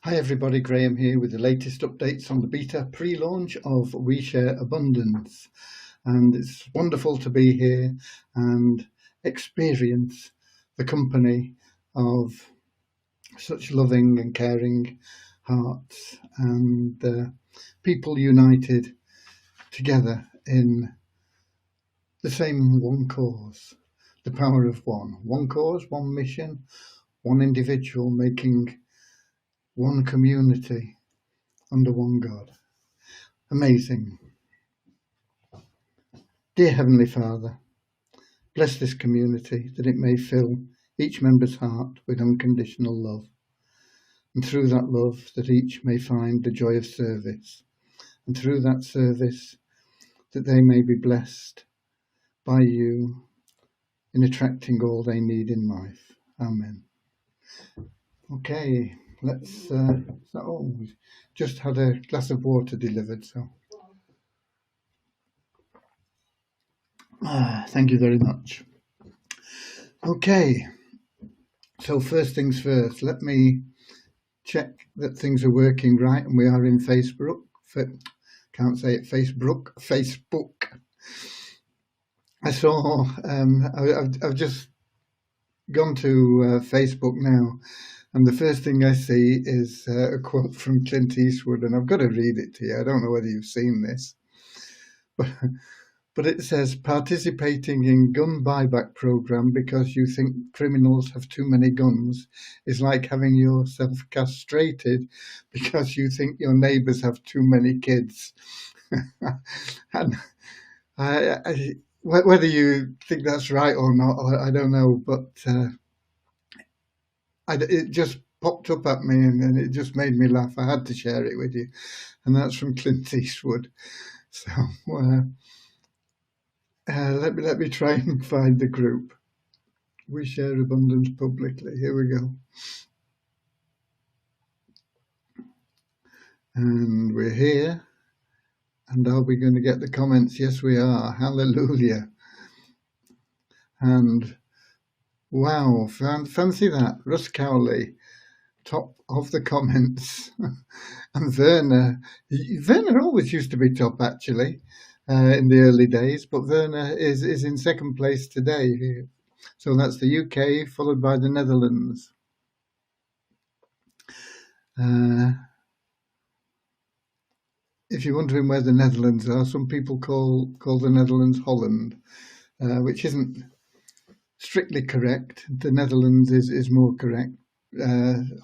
Hi everybody, Graham here with the latest updates on the beta pre-launch of We Share Abundance. And it's wonderful to be here and experience the company of such loving and caring hearts and people united together in the same one cause, the power of one. One cause, one mission, one individual making one community under one God. Amazing. Dear Heavenly Father, bless this community that it may fill each member's heart with unconditional love, and through that love that each may find the joy of service, and through that service that they may be blessed by you in attracting all they need in life. Amen. Okay, let's just had a glass of water delivered, so thank you very much. Okay, so first things first, let me check that things are working right and we are in Facebook. Can't say it, Facebook. I saw, I've just gone to Facebook now, and the first thing I see is a quote from Clint Eastwood, and I've got to read it to you. I don't know whether you've seen this, but it says, participating in gun buyback program because you think criminals have too many guns is like having yourself castrated because you think your neighbours have too many kids. And whether you think that's right or not, I don't know, but it just popped up at me and it just made me laugh. I had to share it with you. And that's from Clint Eastwood. So let me try and find the group. We Share Abundance publicly. Here we go. And we're here. And are we going to get the comments? Yes, we are. Hallelujah. And wow, fancy that. Russ Cowley, top of the comments. And Werner always used to be top, actually, in the early days. But Werner is in second place today. So that's the UK, followed by the Netherlands. If you're wondering where the Netherlands are, some people call the Netherlands Holland, which isn't strictly correct. The Netherlands is more correct.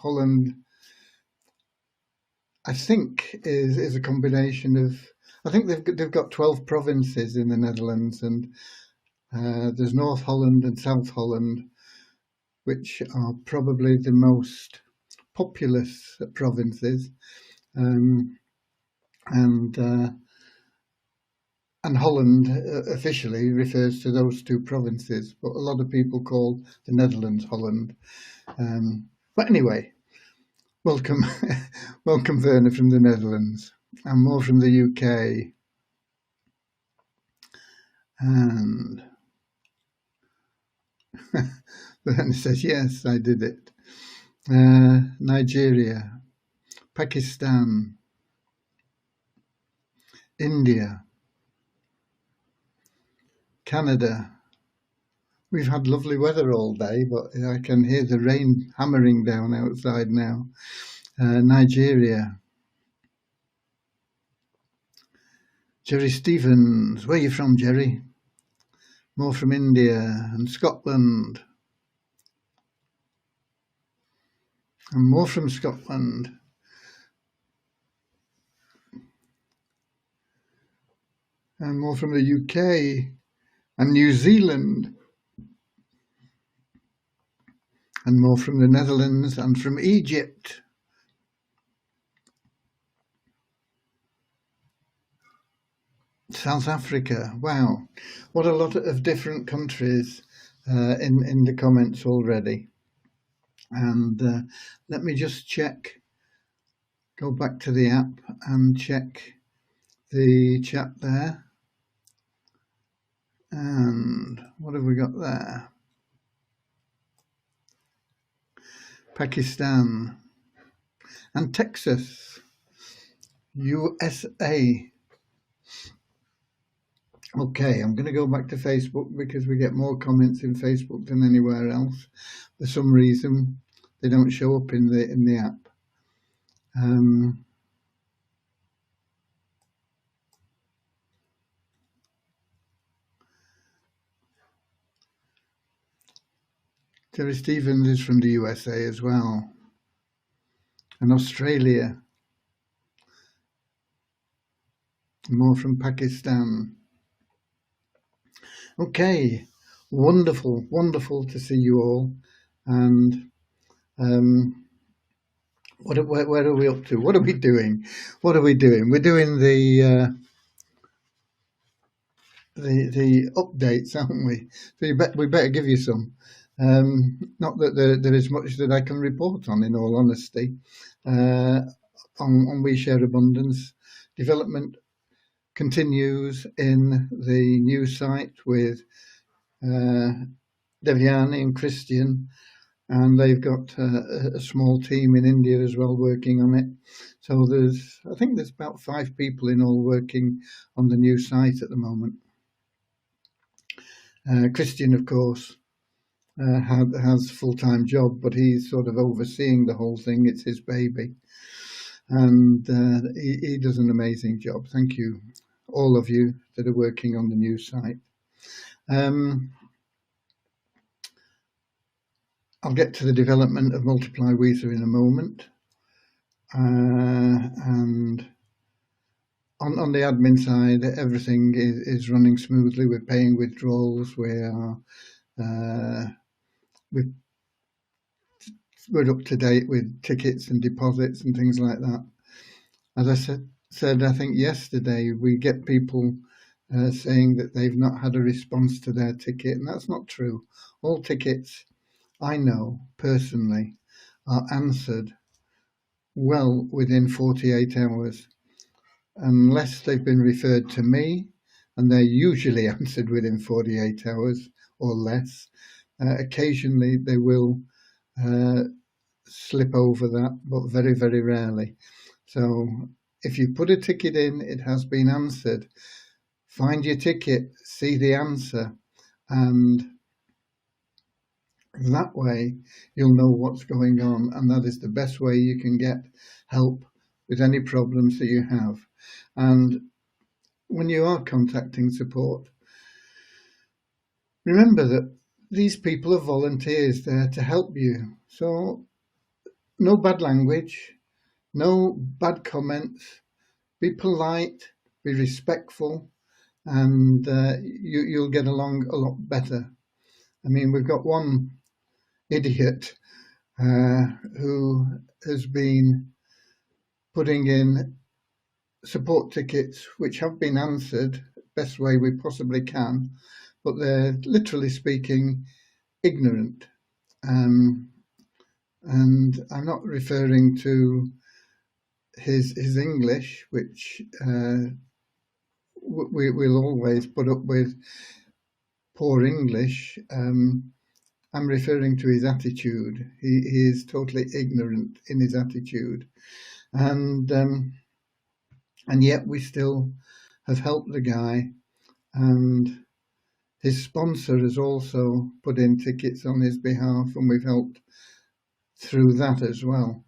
Holland, I think, is a combination of. I think they've got 12 provinces in the Netherlands, and there's North Holland and South Holland, which are probably the most populous provinces, and Holland officially refers to those two provinces, but a lot of people call the Netherlands Holland. But anyway, welcome, welcome Werner from the Netherlands, and more from the UK. And Werner says, yes, I did it. Nigeria, Pakistan, India, Canada. We've had lovely weather all day, but I can hear the rain hammering down outside now. Nigeria. Jerry Stevens. Where are you from, Jerry? More from India and Scotland. And more from Scotland. And more from the UK and New Zealand. And more from the Netherlands and from Egypt. South Africa. Wow, what a lot of different countries in the comments already. And let me just check, go back to the app and check the chat there. And what have we got there? Pakistan. and Texas, USA. Okay, I'm going to go back to Facebook because we get more comments in Facebook than anywhere else. For some reason, they don't show up in the app. Terry Stevens is from the USA as well, and Australia. More from Pakistan. Okay, wonderful, wonderful to see you all. And where are we up to? What are we doing? What are we doing? We're doing the updates, aren't we? So we better give you some. Not that there is much that I can report on, in all honesty. On We Share Abundance, development continues in the new site with Devyani and Christian, and they've got a small team in India as well working on it. So I think there's about 5 people in all working on the new site at the moment. Christian, of course, has a full-time job, but he's sort of overseeing the whole thing. It's his baby, and he does an amazing job. Thank you, all of you that are working on the new site. I'll get to the development of Multiply Weezer in a moment. And on the admin side, everything is running smoothly. We're paying withdrawals. We're up to date with tickets and deposits and things like that. As I said, I think yesterday, we get people saying that they've not had a response to their ticket, and that's not true. All tickets I know personally are answered well within 48 hours, unless they've been referred to me, and they're usually answered within 48 hours or less. Occasionally they will slip over that, but very, very rarely. So if you put a ticket in, it has been answered. Find your ticket, see the answer, and that way you'll know what's going on, and that is the best way you can get help with any problems that you have. And when you are contacting support, remember that these people are volunteers there to help you. So no bad language, no bad comments, be polite, be respectful, and you'll get along a lot better. I mean, we've got one idiot who has been putting in support tickets which have been answered best way we possibly can, but they're literally speaking ignorant. And I'm not referring to his English, which we'll always put up with poor English. I'm referring to his attitude. He is totally ignorant in his attitude, and yet we still have helped the guy, and his sponsor has also put in tickets on his behalf, and we've helped through that as well.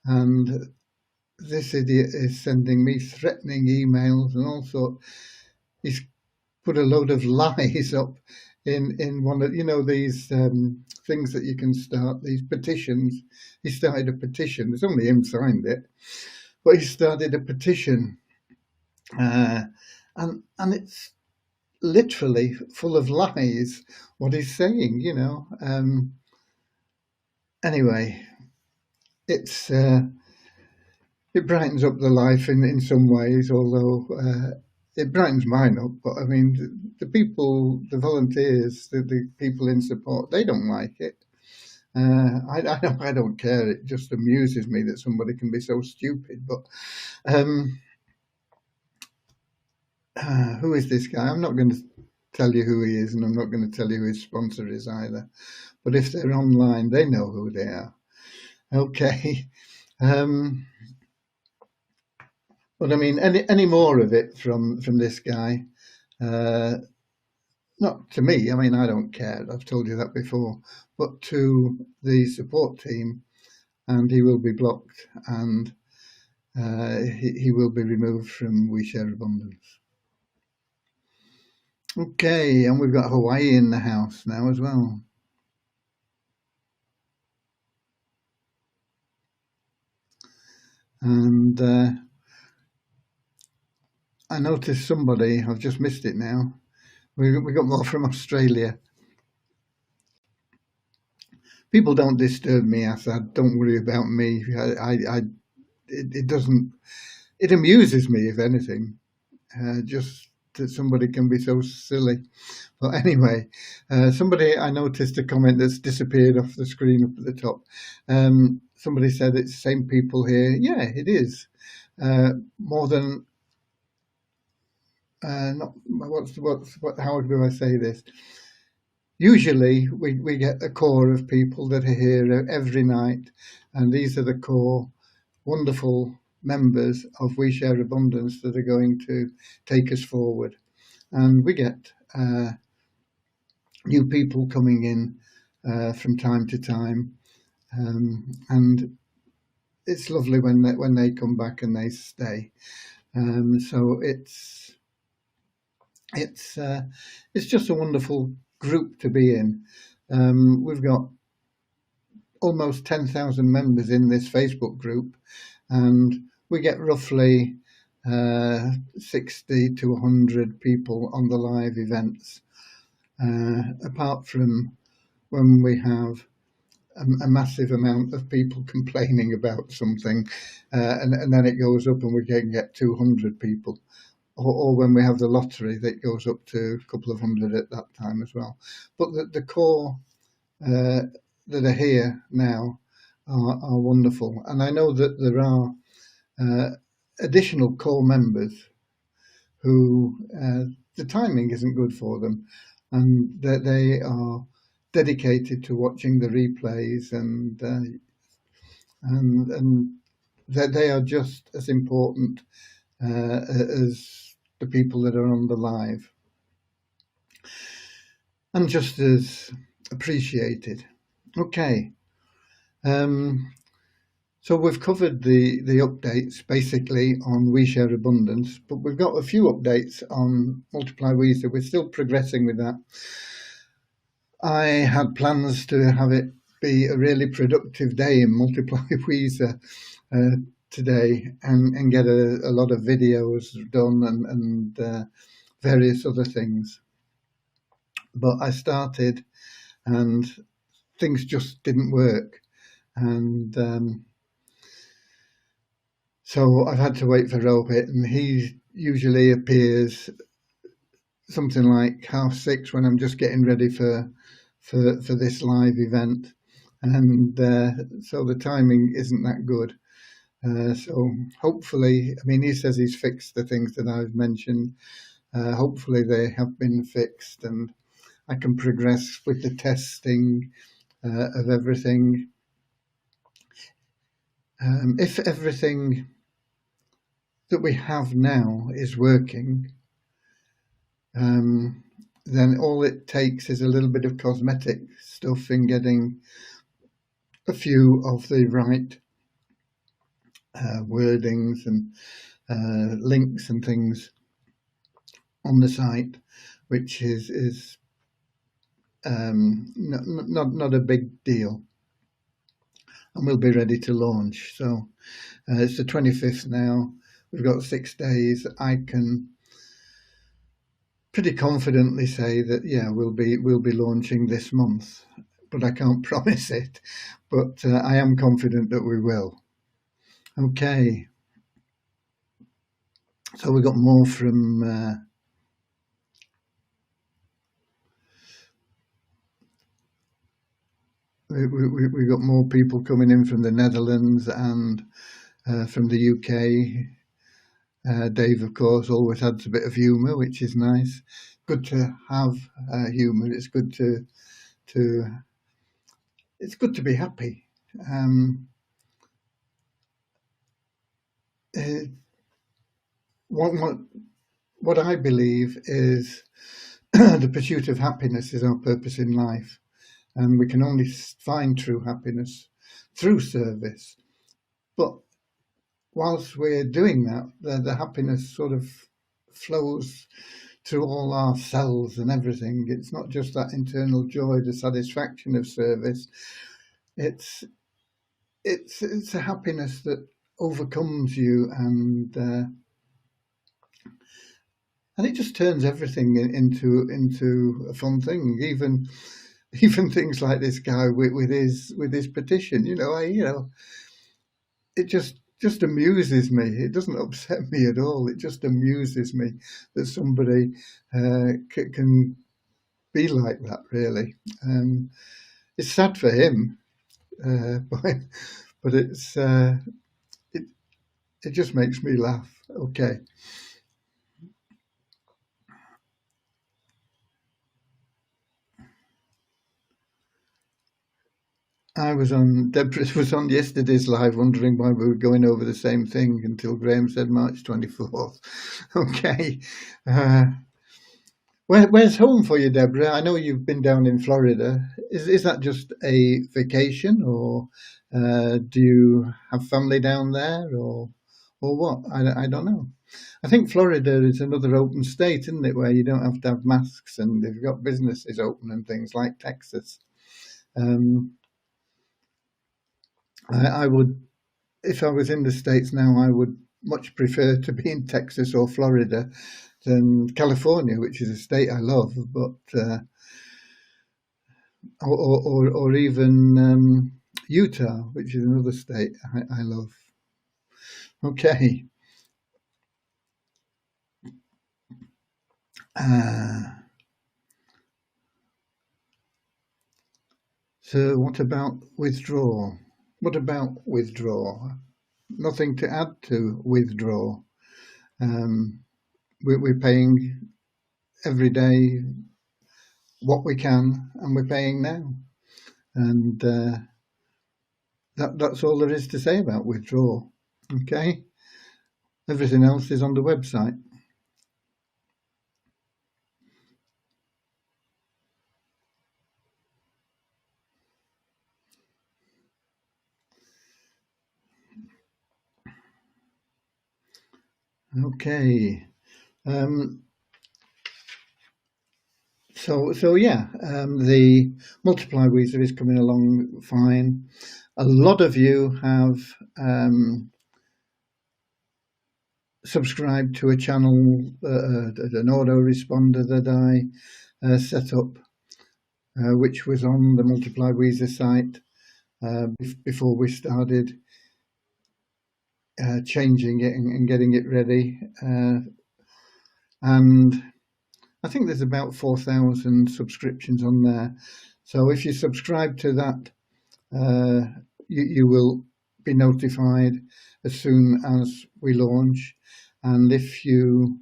And this idiot is sending me threatening emails and all sorts. He's put a load of lies up in one of, these things that you can start, these petitions. He started a petition. It's only him signed it, but he started a petition, and it's literally full of lies, what he's saying, Anyway, it's it brightens up the life in some ways, although it brightens mine up. But I mean, the people, the volunteers, the people in support, they don't like it. I don't care. It just amuses me that somebody can be so stupid. But who is this guy? I'm not going to tell you who he is, and I'm not going to tell you who his sponsor is either. But if they're online, they know who they are. Okay. Um, but I mean, any more of it from this guy? Uh, Not to me. I mean, I don't care. I've told you that before. But to the support team, and he will be blocked, and he will be removed from We Share Abundance. Okay, and we've got Hawaii in the house now as well. And I noticed somebody, I've just missed it now. We got more from Australia. People don't disturb me, Assad. Don't worry about me. It doesn't. It amuses me, if anything. Just that somebody can be so silly. But anyway, somebody I noticed a comment that's disappeared off the screen up at the top. Somebody said it's the same people here. Yeah, it is. More than not. How do I say this? Usually, we get a core of people that are here every night, and these are the core wonderful members of We Share Abundance that are going to take us forward. And we get new people coming in from time to time, and it's lovely when they come back and they stay. So it's just a wonderful group to be in. We've got almost 10,000 members in this Facebook group, and we get roughly 60 to 100 people on the live events, apart from when we have a massive amount of people complaining about something, and then it goes up and we can get 200 people. Or when we have the lottery, that goes up to a couple of hundred at that time as well. But the core that are here now are wonderful. And I know that there are additional core members who the timing isn't good for them, and that they are dedicated to watching the replays, and that they are just as important as the people that are on the live, and just as appreciated. Okay. So we've covered the updates basically on We Share Abundance, but we've got a few updates on Multiply Weezer. We're still progressing with that. I had plans to have it be a really productive day in Multiply Weezer today, and get a lot of videos done and various other things. But I started and things just didn't work. And so I've had to wait for Rohit, and he usually appears something like 6:30 when I'm just getting ready for this live event. And so the timing isn't that good. So hopefully, I mean, he says he's fixed the things that I've mentioned. Hopefully they have been fixed, and I can progress with the testing of everything. If everything that we have now is working, then all it takes is a little bit of cosmetic stuff in getting a few of the right wordings and links and things on the site, which is not a big deal, and we'll be ready to launch. So it's the 25th now. We've got 6 days. I can pretty confidently say that we'll be launching this month, but I can't promise it. But I am confident that we will. Okay. So we got more from we got more people coming in from the Netherlands and from the UK. Dave, of course, always adds a bit of humour, which is nice. Good to have humour. It's good to it's good to be happy. uh, what I believe is the pursuit of happiness is our purpose in life, and we can only find true happiness through service. But whilst we're doing that, the happiness sort of flows through all our cells and everything. It's not just that internal joy, the satisfaction of service. It's it's a happiness that overcomes you, and it just turns everything into a fun thing. Even things like this guy with his petition. It just amuses me. It doesn't upset me at all. It just amuses me that somebody can be like that. Really, it's sad for him, but it it just makes me laugh. Okay. Deborah was on yesterday's live wondering why we were going over the same thing until Graham said March 24th. Okay. Uh, where's home for you, Deborah? I know you've been down in Florida. Is that just a vacation, or do you have family down there, or what? I don't know. I think Florida is another open state, isn't it, where you don't have to have masks and they've got businesses open and things like Texas. Um, I would, if I was in the States now, I would much prefer to be in Texas or Florida than California, which is a state I love, but or even Utah, which is another state I love. Okay. So what about withdraw? What about withdraw? Nothing to add to withdraw. We're paying every day what we can, and we're paying now. And that's all there is to say about withdraw. Okay. Everything else is on the website. Okay. So yeah, the Multiply Weezer is coming along fine. A lot of you have subscribed to a channel, an autoresponder that I set up, which was on the Multiply Weezer site before we started changing it and getting it ready. And I think there's about 4,000 subscriptions on there. So if you subscribe to that, you will be notified as soon as we launch. And if you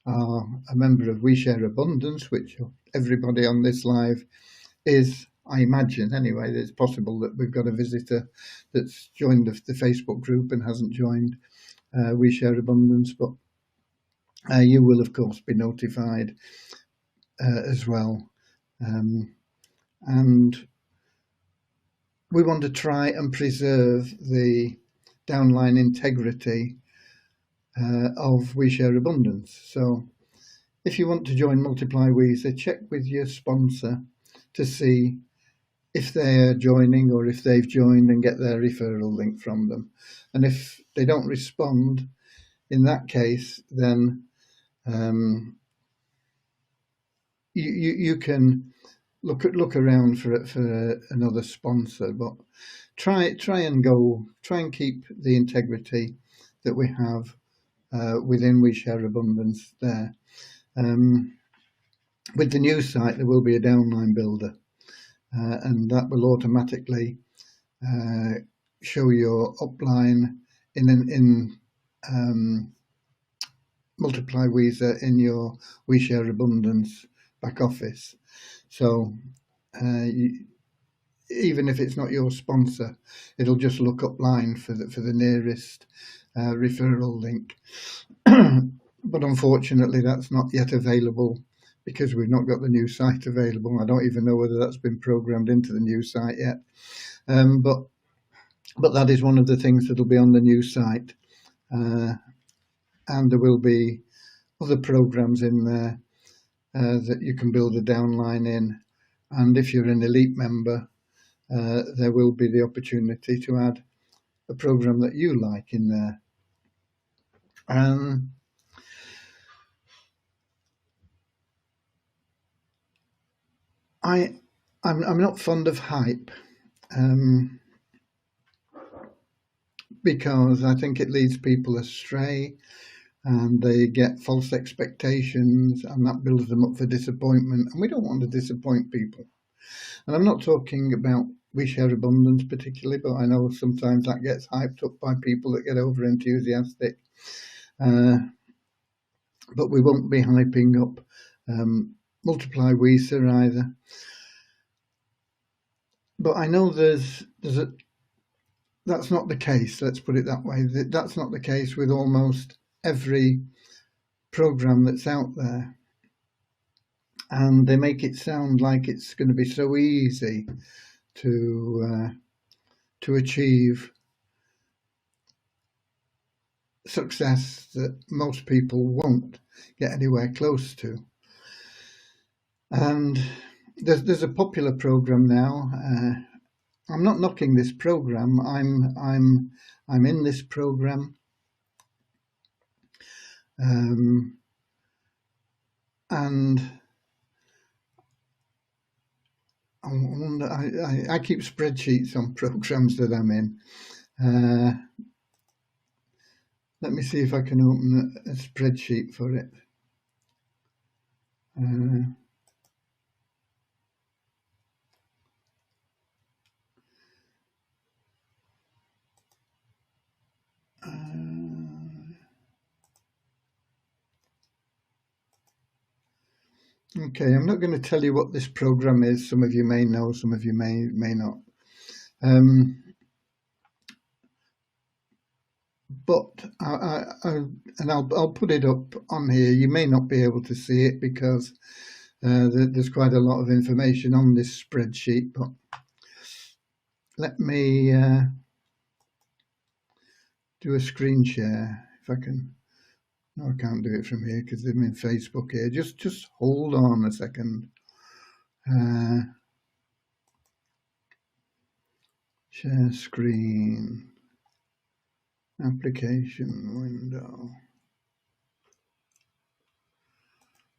are a member of We Share Abundance, which everybody on this live is, I imagine anyway, it's possible that we've got a visitor that's joined the Facebook group and hasn't joined We Share Abundance, but you will of course be notified as well. And we want to try and preserve the downline integrity of We Share Abundance. So if you want to join Multiply Weezer, check with your sponsor to see if they're joining or if they've joined, and get their referral link from them. And if they don't respond, in that case, then you can look around for another sponsor, but try and keep the integrity that we have within We Share Abundance there. With the new site, there will be a downline builder, and that will automatically show your upline in Multiply Weezer in your We Share Abundance back office. So even if it's not your sponsor, it'll just look upline for the nearest referral link. But unfortunately, that's not yet available because we've not got the new site available. I don't even know whether that's been programmed into the new site yet. But that is one of the things that'll be on the new site. And there will be other programs in there that you can build a downline in. And if you're an elite member, there will be the opportunity to add a program that you like in there. I'm not fond of hype because I think it leads people astray and they get false expectations and that builds them up for disappointment, and we don't want to disappoint people. And I'm not talking about We Share Abundance particularly, but I know sometimes that gets hyped up by people that get over enthusiastic. But we won't be hyping up Multiply WISA either. But I know there's that's not the case, let's put it that way. That's not the case with almost every program that's out there. And they make it sound like it's going to be so easy to achieve success that most people won't get anywhere close to. And there's a popular program now. I'm not knocking this program. I'm in this program, and I keep spreadsheets on programs that I'm in. Let me see if I can open a spreadsheet for it. Okay, I'm not going to tell you what this program is. Some of you may know, some of you may not. But I'll put it up on here. You may not be able to see it because there's quite a lot of information on this spreadsheet. But let me do a screen share if I can. No, I can't do it from here because I'm in Facebook here. Just hold on a second. Share screen. Application window.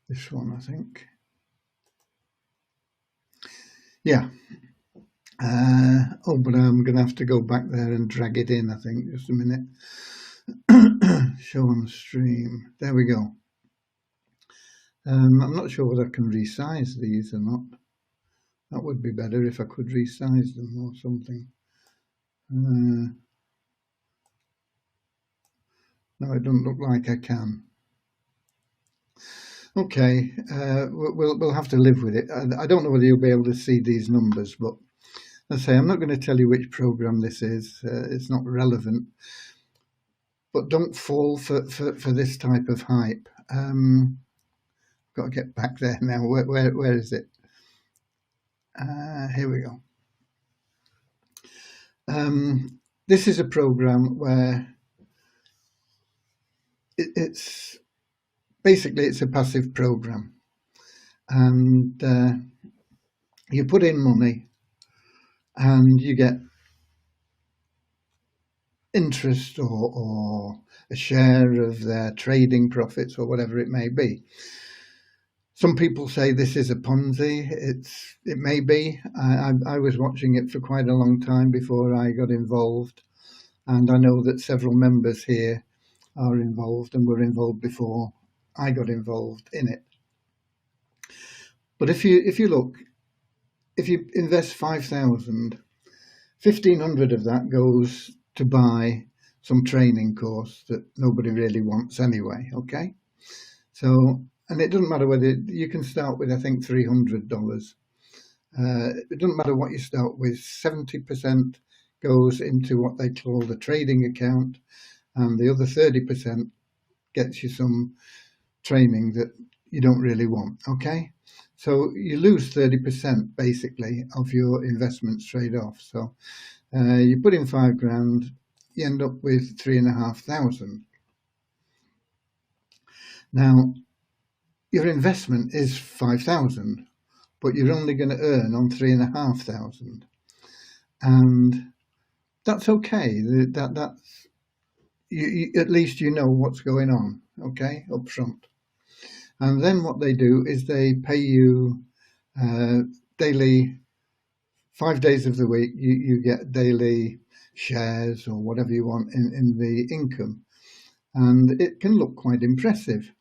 This one, I think. Yeah. Oh, but I'm going to have to go back there and drag it in, I think. Just a minute. Show on stream. There we go. I'm not sure whether I can resize these or not. That would be better if I could resize them or something. No, it doesn't look like I can. Okay, we'll have to live with it. I don't know whether you'll be able to see these numbers, but let's say I'm not going to tell you which program this is. It's not relevant. But don't fall for this type of hype. Got to get back there now. Where is it? Here we go. This is a program where it's basically it's a passive program, and you put in money and you get interest or a share of their trading profits or whatever it may be. Some people say this is a Ponzi. It may be. I was watching it for quite a long time before I got involved, and I know that several members here are involved and were involved before I got involved in it. But if you look, if you invest 5,000, 1,500 of that goes to buy some training course that nobody really wants anyway. Okay, so. And it doesn't matter whether you can start with, I think, $300. It doesn't matter what you start with. 70% goes into what they call the trading account, and the other 30% gets you some training that you don't really want. Okay, so you lose 30% basically of your investment straight off. So you put in £5,000, you end up with 3,500. Now your investment is 5,000, but you're only going to earn on 3,500, and that's okay. That's you, at least you know what's going on, okay, up front. And then what they do is they pay you daily, 5 days of the week. You get daily shares or whatever you want in the income, and it can look quite impressive,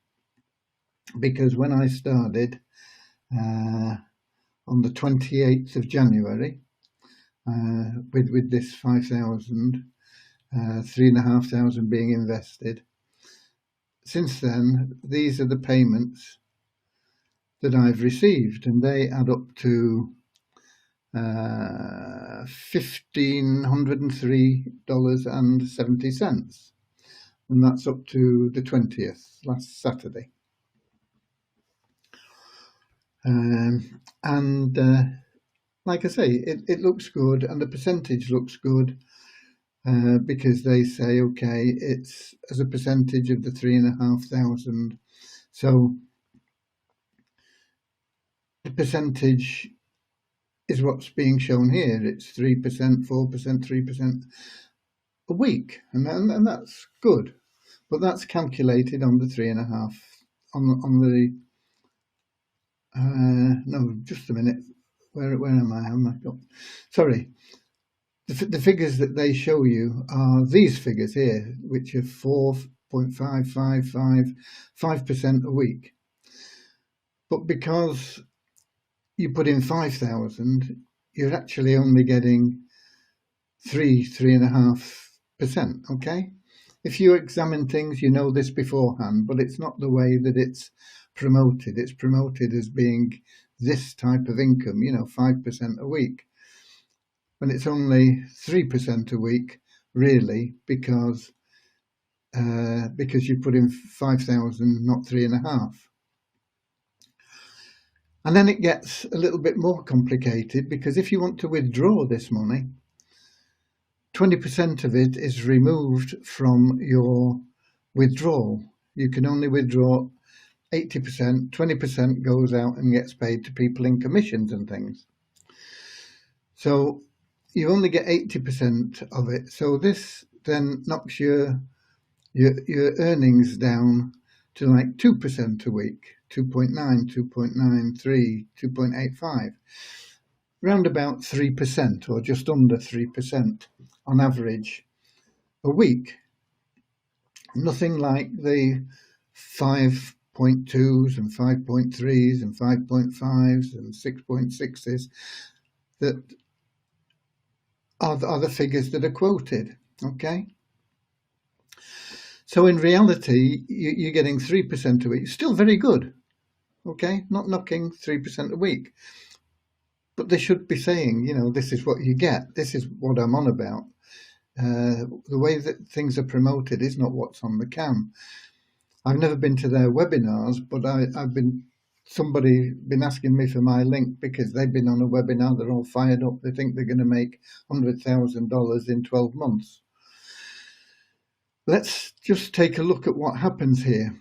because when I started on the 28th of January with this 5,000, 3,500 being invested. Since then, these are the payments that I've received, and they add up to $1,503.70, and that's up to the 20th, last Saturday. Like I say, it looks good, and the percentage looks good, because they say, okay, it's as a percentage of the 3,500. So the percentage is what's being shown here. It's 3%, 4%, 3% a week, and that's good. But that's calculated on the 3.5, on the no, just a minute. Where am I? Sorry. The figures that they show you are these figures here, which are 5% a week. But because you put in 5,000, you're actually only getting 3.5%. Okay, if you examine things, you know this beforehand, but it's not the way that it's promoted. It's promoted as being this type of income, 5% a week, when it's only 3% a week, really, because you put in 5,000, not 3.5. And then it gets a little bit more complicated, because if you want to withdraw this money, 20% of it is removed from your withdrawal. You can only withdraw 80%, 20% goes out and gets paid to people in commissions and things. So you only get 80% of it. So this then knocks your earnings down to like 2% a week, 2.9, 2.93, 2.85, round about 3%, or just under 3% on average a week. Nothing like the 5.2s and 5.3s and 5.5s and 6.6s that are the figures that are quoted. Okay, so in reality, you're getting 3% a week. Still very good. Okay, not knocking 3% a week, but they should be saying, this is what you get. This is what I'm on about. The way that things are promoted is not what's on the can. I've never been to their webinars, but somebody been asking me for my link, because they've been on a webinar. They're all fired up. They think they're going to make $100,000 in 12 months. Let's just take a look at what happens here.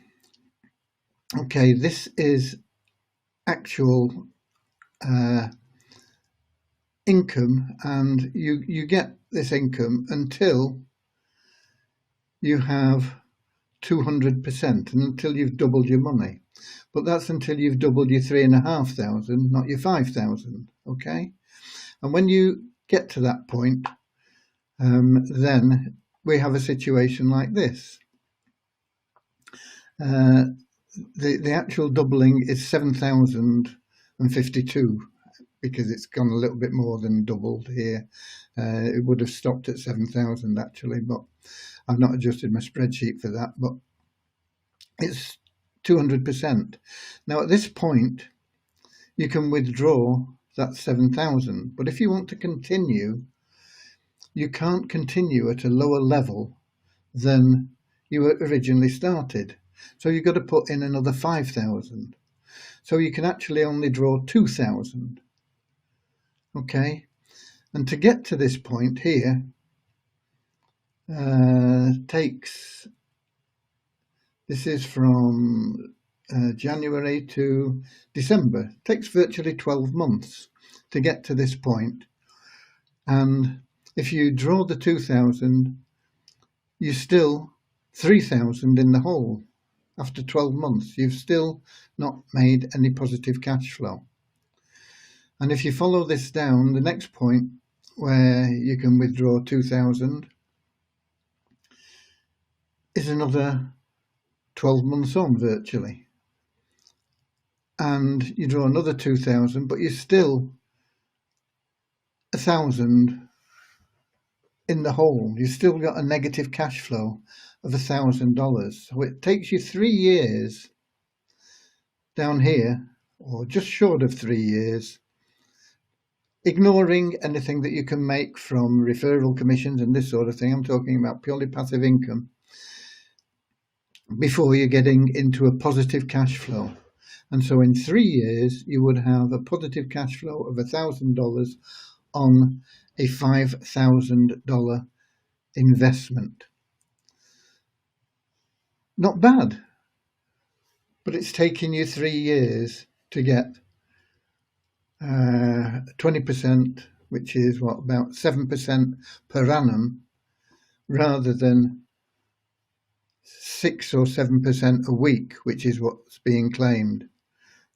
Okay, this is actual income, and you get this income until you have 200%, and until you've doubled your money. But that's until you've doubled your 3,500, not your 5,000. Okay, and when you get to that point, then we have a situation like this. The actual doubling is 7,052, because it's gone a little bit more than doubled here. It would have stopped at 7,000 actually, but I've not adjusted my spreadsheet for that. But it's 200%. Now at this point, you can withdraw that 7,000, but if you want to continue, you can't continue at a lower level than you originally started. So you've got to put in another 5,000. So you can actually only draw 2,000. Okay, and to get to this point here takes, this is from January to December, takes virtually 12 months to get to this point. And if you draw the 2,000, you're still 3,000 in the hole. After 12 months, you've still not made any positive cash flow. And if you follow this down, the next point where you can withdraw 2,000 is another 12 months on virtually. And you draw another 2,000, but you're still 1,000 in the hole. You've still got a negative cash flow of $1,000. So it takes you 3 years down here, or just short of 3 years, ignoring anything that you can make from referral commissions and this sort of thing. I'm talking about purely passive income, before you're getting into a positive cash flow. And so in 3 years, you would have a positive cash flow of $1,000 on a $5,000 investment. Not bad, but it's taken you 3 years to get 20%, which is what, about 7% per annum, rather than 6 or 7% a week, which is what's being claimed.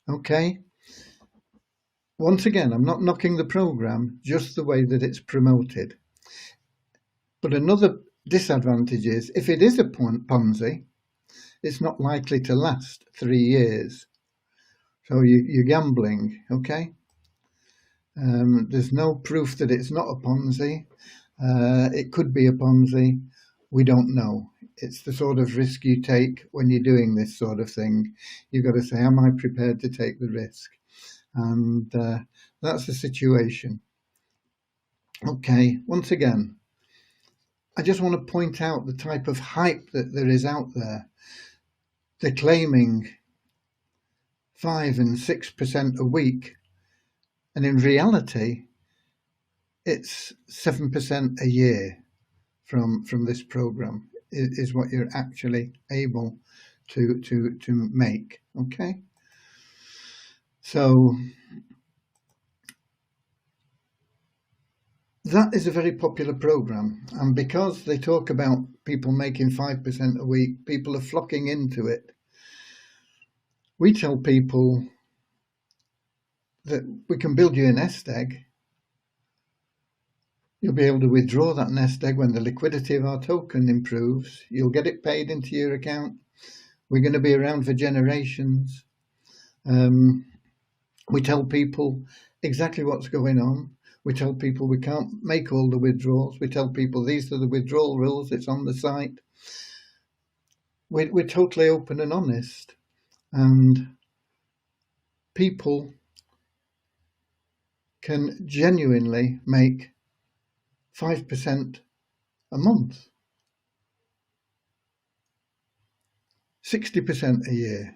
Okay. Once again, I'm not knocking the program, just the way that it's promoted. But another disadvantage is, if it is a Ponzi, it's not likely to last 3 years. So you're gambling, okay? There's no proof that it's not a Ponzi. It could be a Ponzi. We don't know. It's the sort of risk you take when you're doing this sort of thing. You've got to say, am I prepared to take the risk? And that's the situation. Okay, once again, I just want to point out the type of hype that there is out there. They're claiming 5 and 6% a week, and in reality, it's 7% a year from this program is what you're actually able to make. Okay, so that is a very popular program, and because they talk about people making 5% a week, people are flocking into it. We tell people that we can build you a nest egg. You'll be able to withdraw that nest egg when the liquidity of our token improves. You'll get it paid into your account. We're going to be around for generations. We tell people exactly what's going on. We tell people we can't make all the withdrawals. We tell people these are the withdrawal rules. It's on the site. We're totally open and honest. And people can genuinely make 5% a month, 60% a year,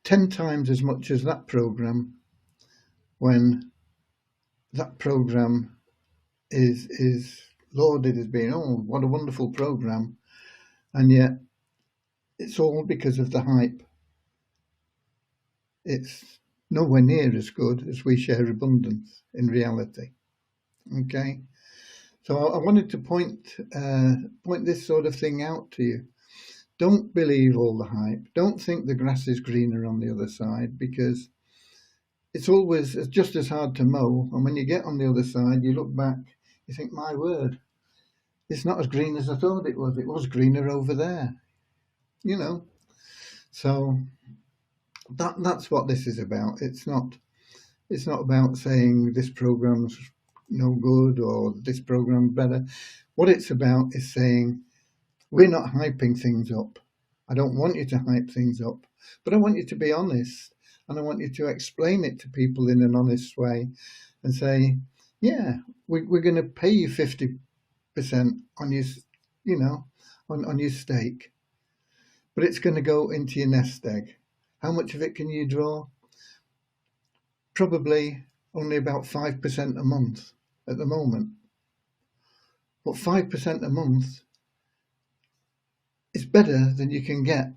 10 times as much as that program, when that program is lauded as being, oh, what a wonderful program, and yet it's all because of the hype. It's nowhere near as good as We Share Abundance in reality. Okay, so I wanted to point this sort of thing out to you. Don't believe all the hype. Don't think the grass is greener on the other side, because it's always just as hard to mow. And when you get on the other side, you look back, you think, my word, it's not as green as I thought it was. It was greener over there, you know. So that's what this is about. It's not about saying this program's no good or this program's better. What it's about is saying, we're not hyping things up. I don't want you to hype things up, but I want you to be honest, and I want you to explain it to people in an honest way and say, yeah, we're going to pay you 50% on your, you know, on your stake, but it's going to go into your nest egg. How much of it can you draw? Probably only about 5% a month at the moment. But 5% a month is better than you can get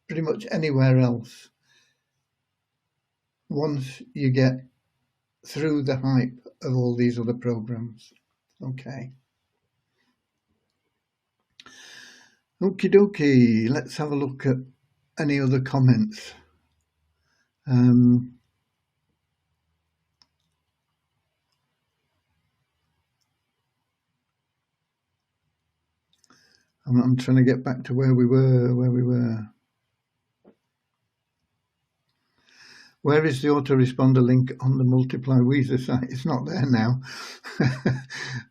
pretty much anywhere else once you get through the hype of all these other programs. Okay. Okie dokie, let's have a look at any other comments. I'm trying to get back to where we were. Where is the autoresponder link on the Multiply Weezer site? It's not there now.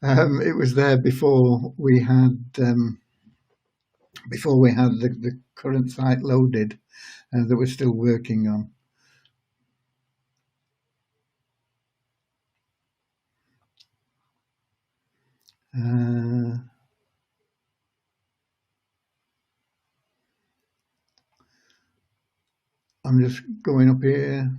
It was there before we had the current site loaded that we're still working on. I'm just going up here.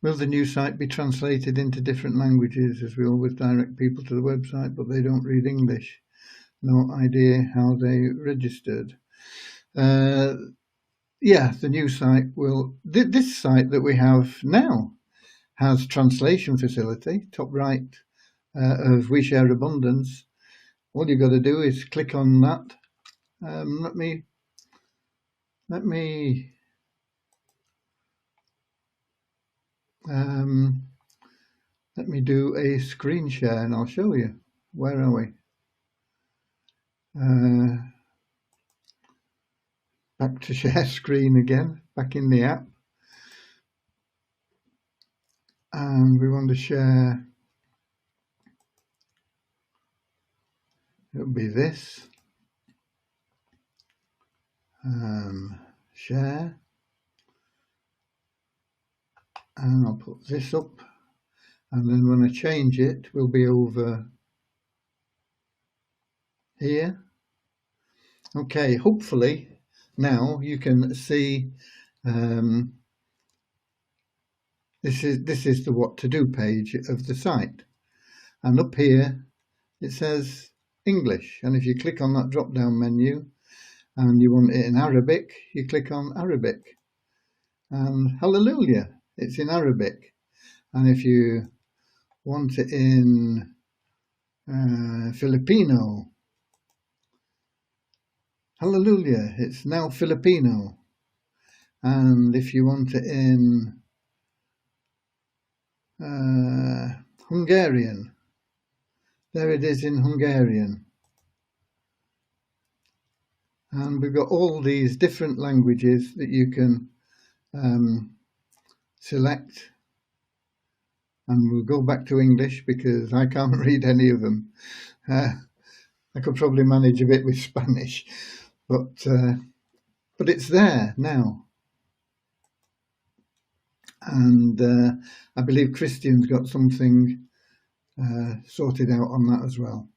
Will the new site be translated into different languages, as we always direct people to the website, but they don't read English? No idea how they registered. Yeah, the new site will. This site that we have now has translation facility, top right of We Share Abundance. All you've got to do is click on that. Let me do a screen share and I'll show you. Where are we? Back to share screen again, back in the app. And we want to share, it'll be this. Share. And I'll put this up. And then when I change it, we'll be over here. Okay, hopefully now you can see this is the what to do page of the site, and up here it says English, and if you click on that drop down menu and you want it in Arabic, you click on Arabic, and hallelujah, it's in Arabic. And if you want it in Filipino, hallelujah, it's now Filipino. And if you want it in Hungarian, there it is in Hungarian. And we've got all these different languages that you can select. And we'll go back to English because I can't read any of them. I could probably manage a bit with Spanish, but it's there now. And I believe Christian's got something sorted out on that as well.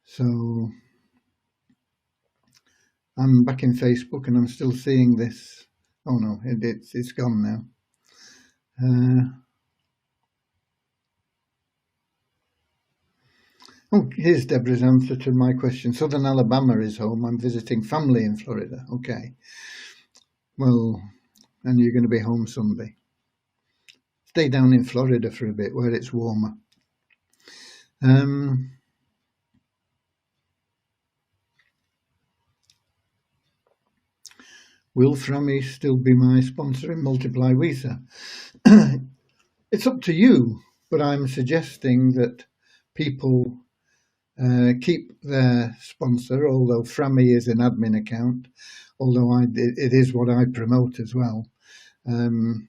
So I'm back in Facebook and I'm still seeing this. Oh no, it's gone now. Oh, here's Deborah's answer to my question. Southern Alabama is home. I'm visiting family in Florida. Okay. Well, and you're going to be home Sunday. Stay down in Florida for a bit where it's warmer. Will Frammy still be my sponsor in Multiply Weezer? It's up to you, but I'm suggesting that people keep their sponsor, although Frammy is an admin account, although it is what I promote as well. And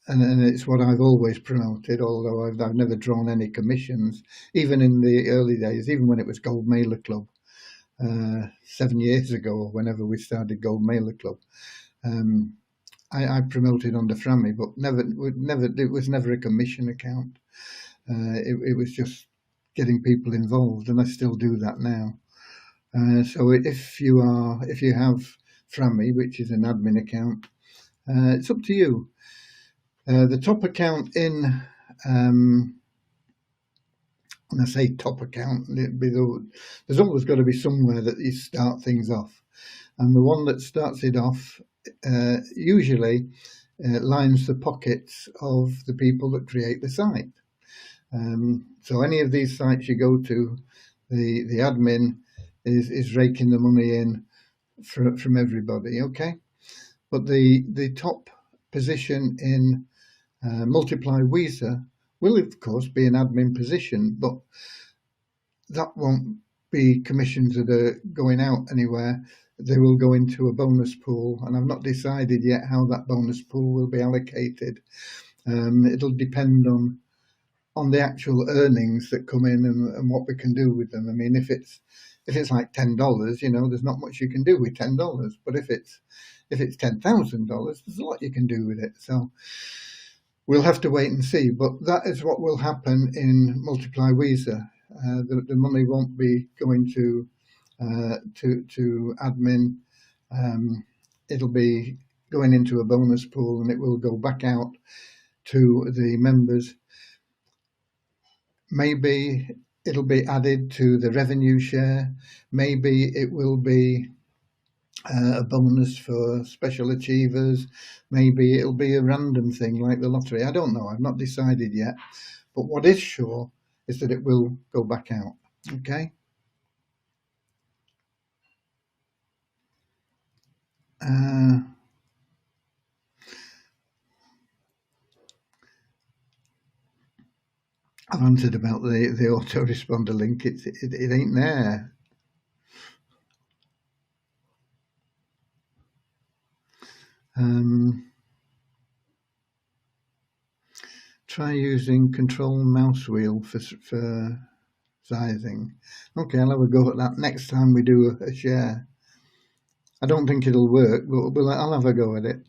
it's what I've always promoted, although I've never drawn any commissions, even in the early days, even when it was Gold Mailer Club. 7 years ago, or whenever we started Gold Mailer Club, I promoted under Frammy, but it was never a commission account. It was just getting people involved, and I still do that now. So if you have Frammy, which is an admin account, it's up to you. The top account in, when I say top account, there's always got to be somewhere that you start things off. And the one that starts it off usually lines the pockets of the people that create the site. So any of these sites you go to, the admin is raking the money in from everybody, okay? But the top position in Multiply Weezer will of course be an admin position, but that won't be commissions that are going out anywhere. They will go into a bonus pool, and I've not decided yet how that bonus pool will be allocated. It'll depend on the actual earnings that come in and what we can do with them. I mean, if it's like $10, you know, there's not much you can do with $10. But if it's $10,000, there's a lot you can do with it. So we'll have to wait and see. But that is what will happen in Multiply Weezer. The money won't be going to admin. It'll be going into a bonus pool, and it will go back out to the members. Maybe it'll be added to the revenue share. Maybe it will be a bonus for special achievers. Maybe it'll be a random thing like the lottery. I don't know. I've not decided yet. But what is sure is that it will go back out. Okay. I've answered about the autoresponder link. It ain't there. Try using control mouse wheel for sizing. Okay, I'll have a go at that next time we do a share. I don't think it'll work, but I'll have a go at it.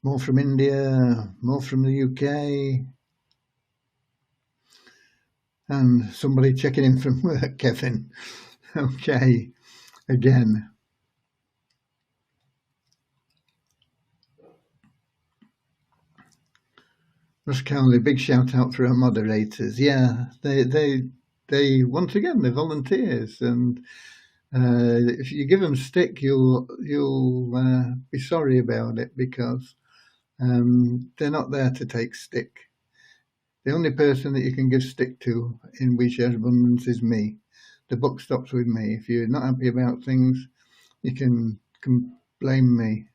More from India, more from the UK. And somebody checking in from work, Kevin. Okay, again. Russ Cowley, big shout out for our moderators. Yeah, they once again, they're volunteers, and if you give them stick, you'll be sorry about it, because they're not there to take stick. The only person that you can give stick to in We Share Abundance is me. The buck stops with me. If you're not happy about things, you can blame me.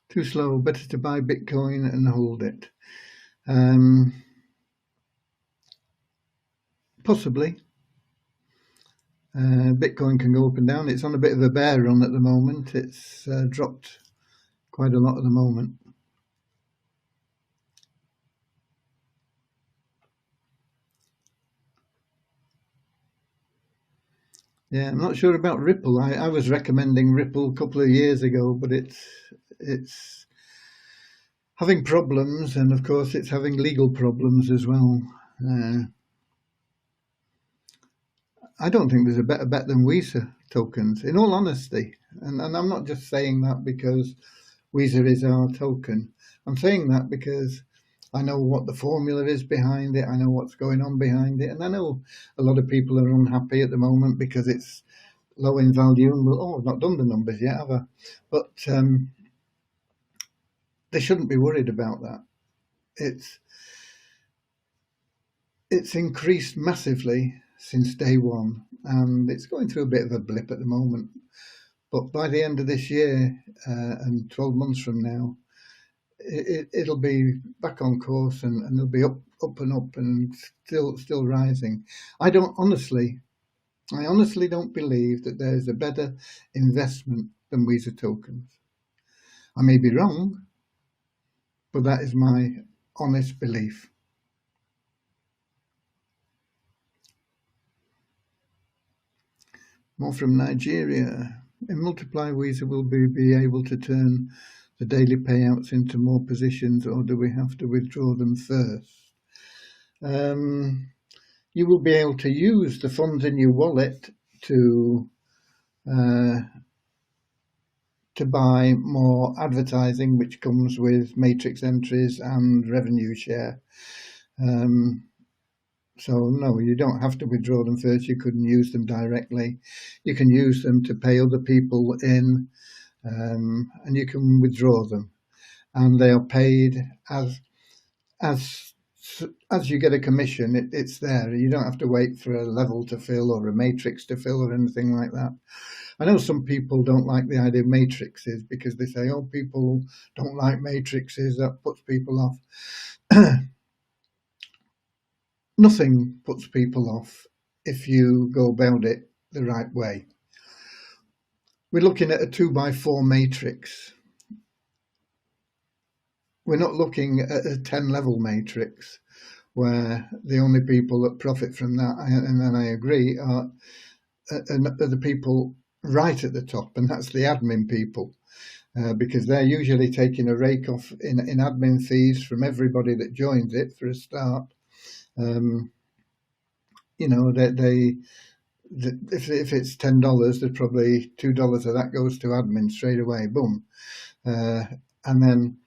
Too slow, better to buy Bitcoin and hold it. Possibly. Bitcoin can go up and down. It's on a bit of a bear run at the moment. It's dropped quite a lot at the moment. Yeah, I'm not sure about Ripple. I was recommending Ripple a couple of years ago, but it's having problems, and of course it's having legal problems as well. I don't think there's a better bet than Weezer tokens, in all honesty. And I'm not just saying that because Weezer is our token. I'm saying that because I know what the formula is behind it. I know what's going on behind it. And I know a lot of people are unhappy at the moment because it's low in value. And I've not done the numbers yet, have I? But they shouldn't be worried about that. It's increased massively since day one, and it's going through a bit of a blip at the moment. But by the end of this year and 12 months from now, it'll be back on course, and it'll be up and up and still rising. I honestly don't believe that there's a better investment than Weezer tokens. I may be wrong, but that is my honest belief. More from Nigeria. In Multiply, will we be able to turn the daily payouts into more positions, or do we have to withdraw them first? You will be able to use the funds in your wallet to buy more advertising, which comes with matrix entries and revenue share. So no, you don't have to withdraw them first. You couldn't use them directly. You can use them to pay other people in, and you can withdraw them, and they are paid as you get a commission. It's there. You don't have to wait for a level to fill or a matrix to fill or anything like that. I know some people don't like the idea of matrices because they say, oh, people don't like matrices, that puts people off. Nothing puts people off if you go about it the right way. We're looking at a 2x4 matrix. We're not looking at a 10-level matrix where the only people that profit from that, and then I agree, are the people right at the top, and that's the admin people, because they're usually taking a rake off in admin fees from everybody that joins it for a start. You know, if it's $10, there's probably $2 of that goes to admin straight away, boom. And then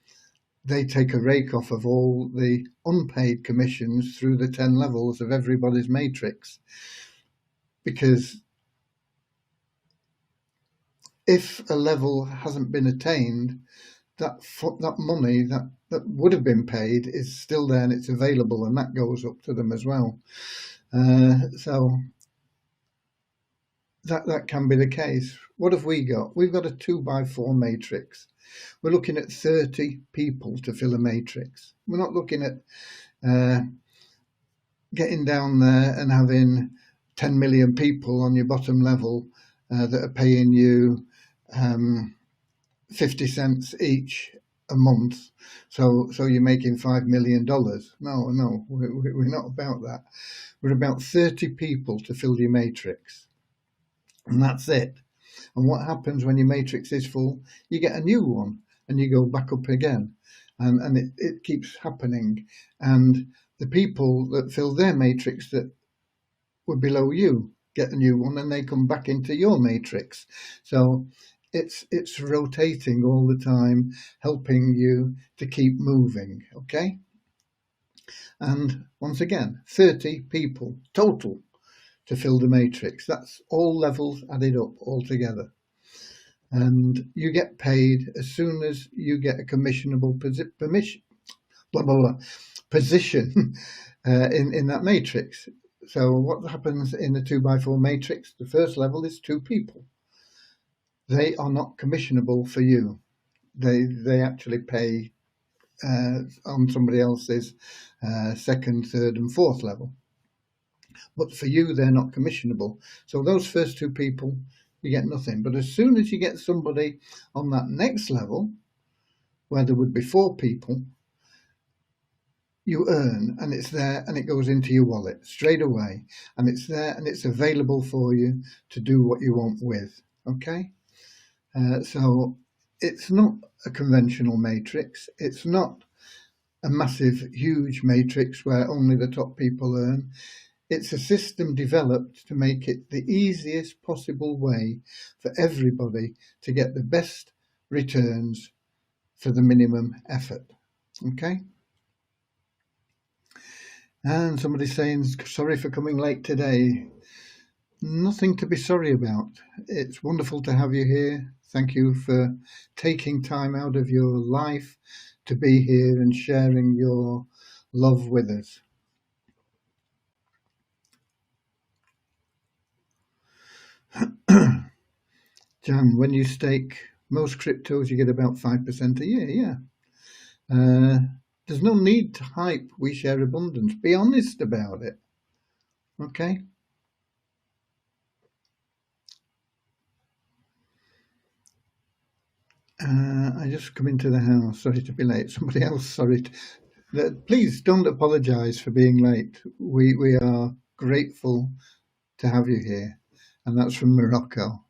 they take a rake off of all the unpaid commissions through the 10 levels of everybody's matrix. Because if a level hasn't been attained, that money that would have been paid is still there and it's available, and that goes up to them as well. So that can be the case. What have we got? We've got a 2x4 matrix. We're looking at 30 people to fill a matrix. We're not looking at getting down there and having 10 million people on your bottom level that are paying you 50 cents each a month. So you're making $5 million. No, we're not about that. We're about 30 people to fill your matrix. And that's it. And what happens when your matrix is full? You get a new one and you go back up again. And it keeps happening. And the people that fill their matrix that were below you get a new one and they come back into your matrix. So it's rotating all the time, helping you to keep moving, okay? And once again, 30 people total to fill the matrix. That's all levels added up all together. And you get paid as soon as you get a commissionable position in that matrix. So what happens in the 2x4 matrix? The first level is 2 people. They are not commissionable for you. They actually pay on somebody else's second, third and fourth level. But for you, they're not commissionable. So those first 2 people, you get nothing. But as soon as you get somebody on that next level, where there would be 4 people, you earn, and it's there, and it goes into your wallet straight away, and it's there, and it's available for you to do what you want with, okay? So it's not a conventional matrix. It's not a massive, huge matrix where only the top people earn. It's a system developed to make it the easiest possible way for everybody to get the best returns for the minimum effort, okay? And somebody's saying, sorry for coming late today. Nothing to be sorry about. It's wonderful to have you here. Thank you for taking time out of your life to be here and sharing your love with us. Jan, when you stake most cryptos, you get about 5% a year, yeah. There's no need to hype We Share Abundance. Be honest about it, okay? I just come into the house. Sorry to be late. Somebody else, sorry. Please don't apologise for being late. We are grateful to have you here, and that's from Morocco.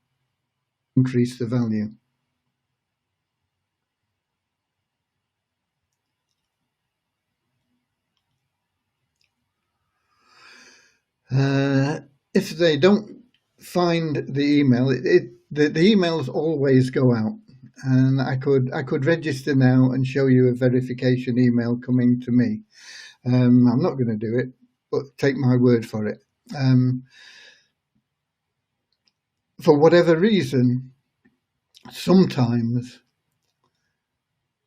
Increase the value. If they don't find the email, the emails always go out, and I could register now and show you a verification email coming to me. I'm not going to do it, but take my word for it. For whatever reason, sometimes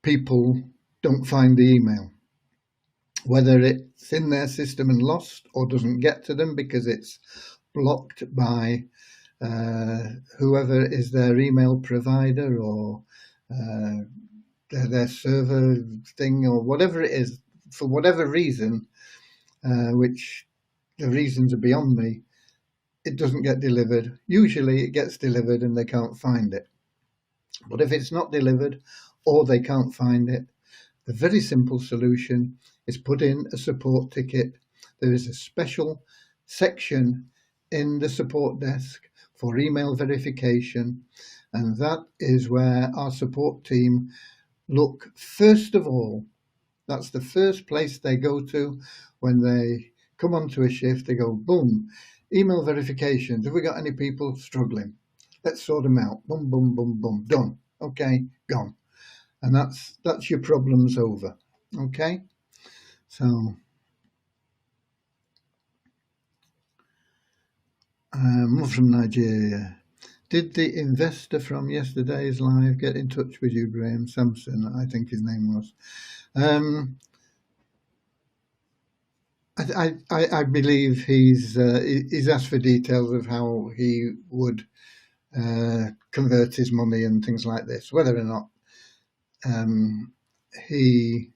people don't find the email, whether it's in their system and lost or doesn't get to them because it's blocked by whoever is their email provider or their server thing or whatever it is. For whatever reason, which the reasons are beyond me, it doesn't get delivered. Usually it gets delivered and they can't find it. But if it's not delivered or they can't find it, the very simple solution is put in a support ticket. There is a special section in the support desk for email verification, and that is where our support team look first of all. That's the first place they go to when they come onto a shift. They go, boom, email verifications. Have we got any people struggling? Let's sort them out. Boom, boom, boom, boom, done. Okay, gone. And that's your problems over. Okay, so from Nigeria. Did the investor from yesterday's live get in touch with you, Graham Sampson? I think his name was. I believe he's asked for details of how he would convert his money and things like this. Whether or not he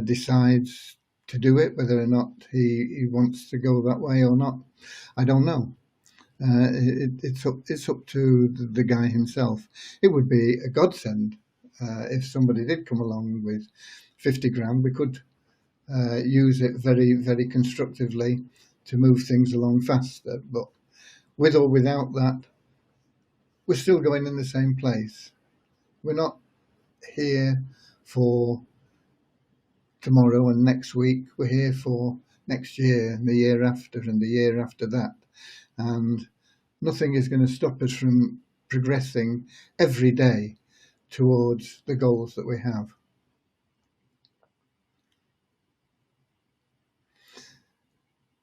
decides to do it, whether or not he wants to go that way or not, I don't know. It's up to the guy himself. It would be a godsend if somebody did come along with 50 grand. We could use it very, very constructively to move things along faster. But with or without that, we're still going in the same place. We're not here for tomorrow and next week. We're here for next year and the year after and the year after that. And nothing is going to stop us from progressing every day towards the goals that we have.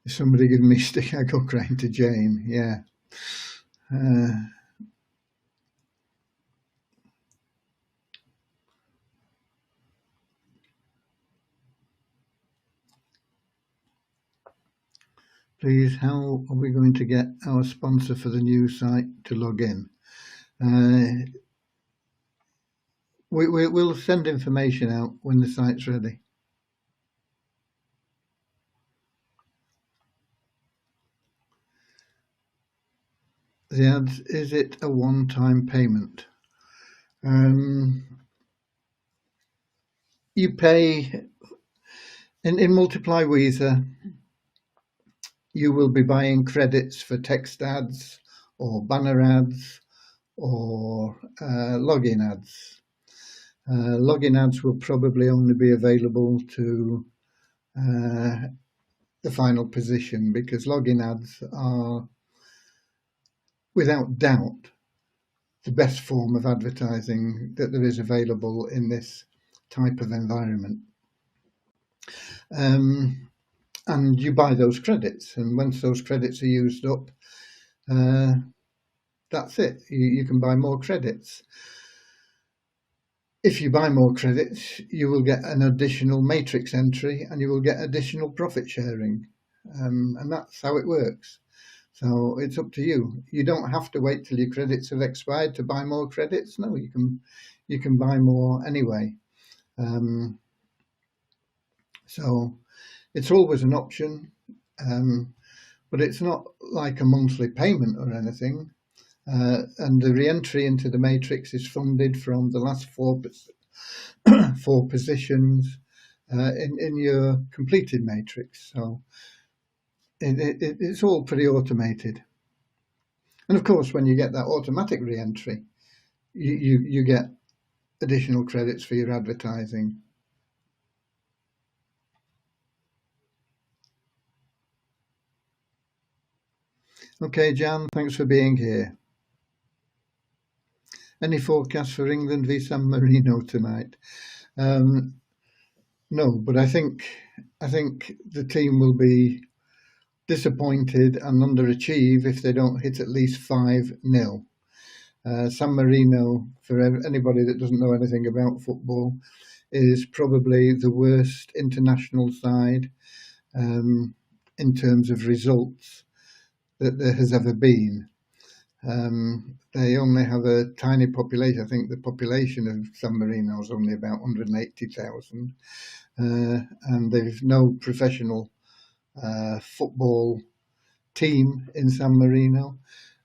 Somebody give me stick, I go crying to Jane. Yeah. Please, how are we going to get our sponsor for the new site to log in? We'll send information out when the site's ready. The ads, is it a one-time payment? You pay in Multiply Weezer. You will be buying credits for text ads or banner ads or login ads. Login ads will probably only be available to the final position because login ads are, without doubt, the best form of advertising that there is available in this type of environment. And you buy those credits, and once those credits are used up, that's it. You can buy more credits. If you buy more credits, you will get an additional matrix entry and you will get additional profit sharing. And that's how it works. So it's up to you. You don't have to wait till your credits have expired to buy more credits. No, you can buy more anyway. So it's always an option, but it's not like a monthly payment or anything. And the re-entry into the matrix is funded from the last four positions in your completed matrix. So it's all pretty automated. And of course, when you get that automatic re-entry, you get additional credits for your advertising. Okay, Jan, thanks for being here. Any forecast for England v San Marino tonight? No, but I think the team will be disappointed and underachieve if they don't hit at least 5-0. San Marino, for anybody that doesn't know anything about football, is probably the worst international side in terms of results that there has ever been. They only have a tiny population. I think the population of San Marino is only about 180,000, and they've no professional football team in San Marino.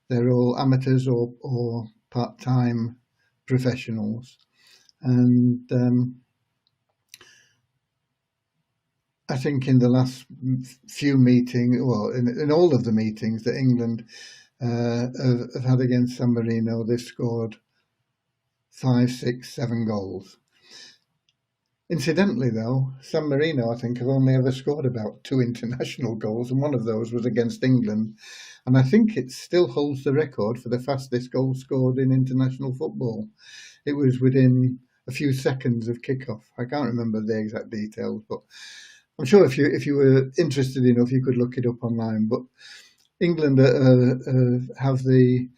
They're all amateurs or part-time professionals, and I think in the last few meetings, well, in all of the meetings that England have had against San Marino, they've scored 5, 6, 7 goals. Incidentally, though, San Marino, I think, have only ever scored about 2 international goals, and one of those was against England. And I think it still holds the record for the fastest goal scored in international football. It was within a few seconds of kickoff. I can't remember the exact details, but I'm sure if you were interested enough, you could look it up online. But England have the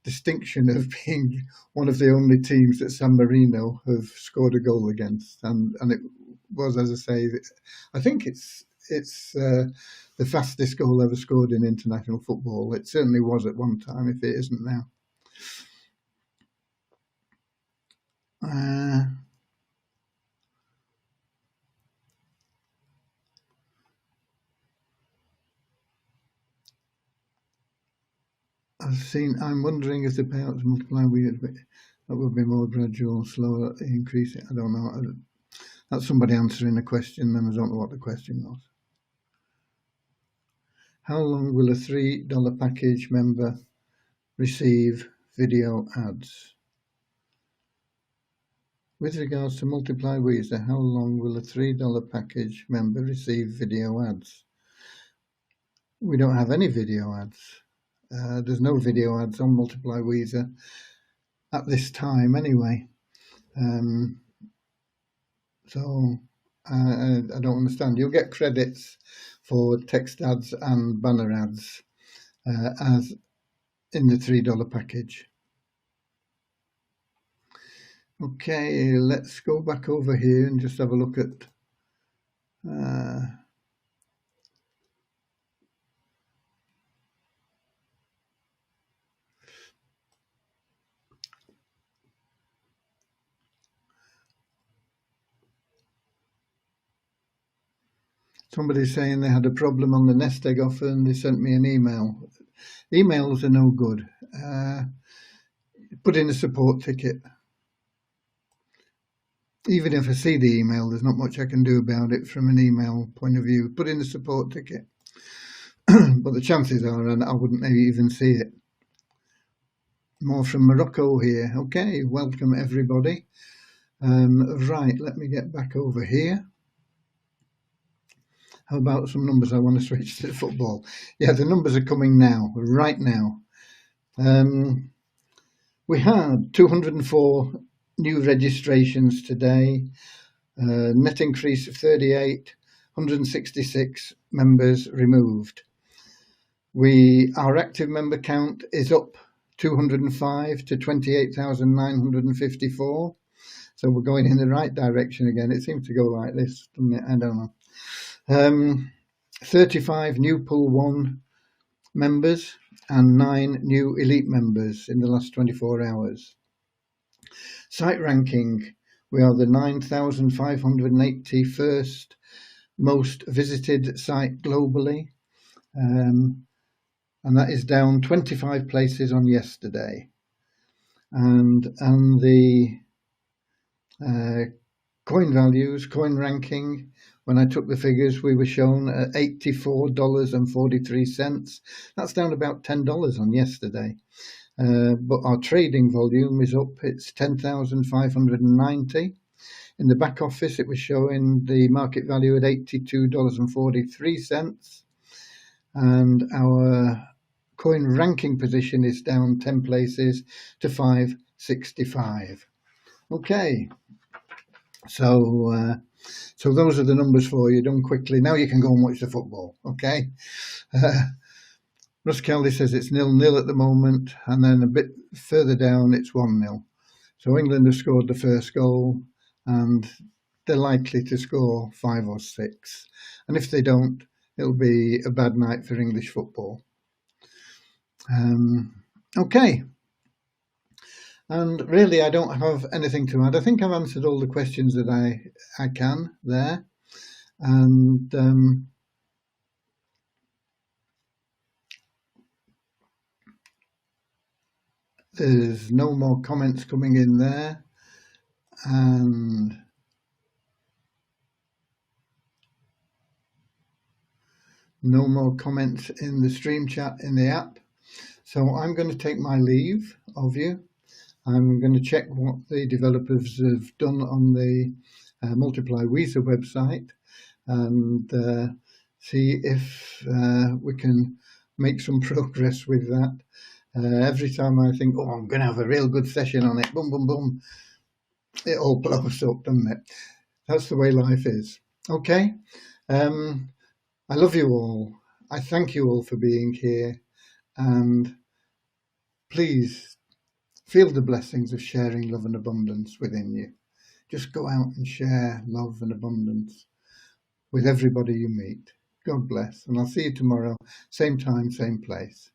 distinction of being one of the only teams that San Marino have scored a goal against, and it was, as I say, I think it's the fastest goal ever scored in international football. It certainly was at one time, if it isn't now. I'm wondering if the payouts multiply, that would be more gradual, slower increase. I don't know. That's somebody answering a question, and I don't know what the question was. How long will a $3 package member receive video ads? With regards to Multiply Weezer, how long will a $3 package member receive video ads? We don't have any video ads. There's no video ads on Multiply Weezer at this time anyway. So I don't understand. You'll get credits for text ads and banner ads as in the $3 package. Okay, let's go back over here and just have a look at somebody's saying they had a problem on the nest egg offer and they sent me an email. Emails are no good. Put in a support ticket. Even if I see the email, there's not much I can do about it from an email point of view. Put in a support ticket. But the chances are I wouldn't maybe even see it. More from Morocco here. Okay, welcome everybody. Right, let me get back over here. How about some numbers? I want to switch to football. Yeah, the numbers are coming now, right now. We had 204 new registrations today, net increase of 38, 166 members removed. Our active member count is up 205 to 28,954. So we're going in the right direction again. It seems to go like this, doesn't it? I don't know. 35 new Pool 1 members and 9 new Elite members in the last 24 hours. Site ranking, we are the 9,581st most visited site globally, and that is down 25 places on yesterday. And the coin values, coin ranking. When I took the figures, we were shown at $84.43. That's down about $10 on yesterday. But our trading volume is up. It's 10,590. In the back office, it was showing the market value at $82.43. And our coin ranking position is down 10 places to 565. Okay, so those are the numbers for you, done quickly. Now you can go and watch the football, okay? Russ Kelly says it's 0-0 at the moment, and then a bit further down it's 1-0. So England have scored the first goal, and they're likely to score 5 or 6. And if they don't, it'll be a bad night for English football. Okay. And really, I don't have anything to add. I think I've answered all the questions that I can there. And there's no more comments coming in there. And no more comments in the stream chat in the app. So I'm going to take my leave of you. I'm going to check what the developers have done on the Multiply Weezer website and see if we can make some progress with that. Every time I think, oh, I'm going to have a real good session on it, boom, boom, boom, it all blows up, doesn't it? That's the way life is. Okay. I love you all. I thank you all for being here, and please feel the blessings of sharing love and abundance within you. Just go out and share love and abundance with everybody you meet. God bless, and I'll see you tomorrow, same time, same place.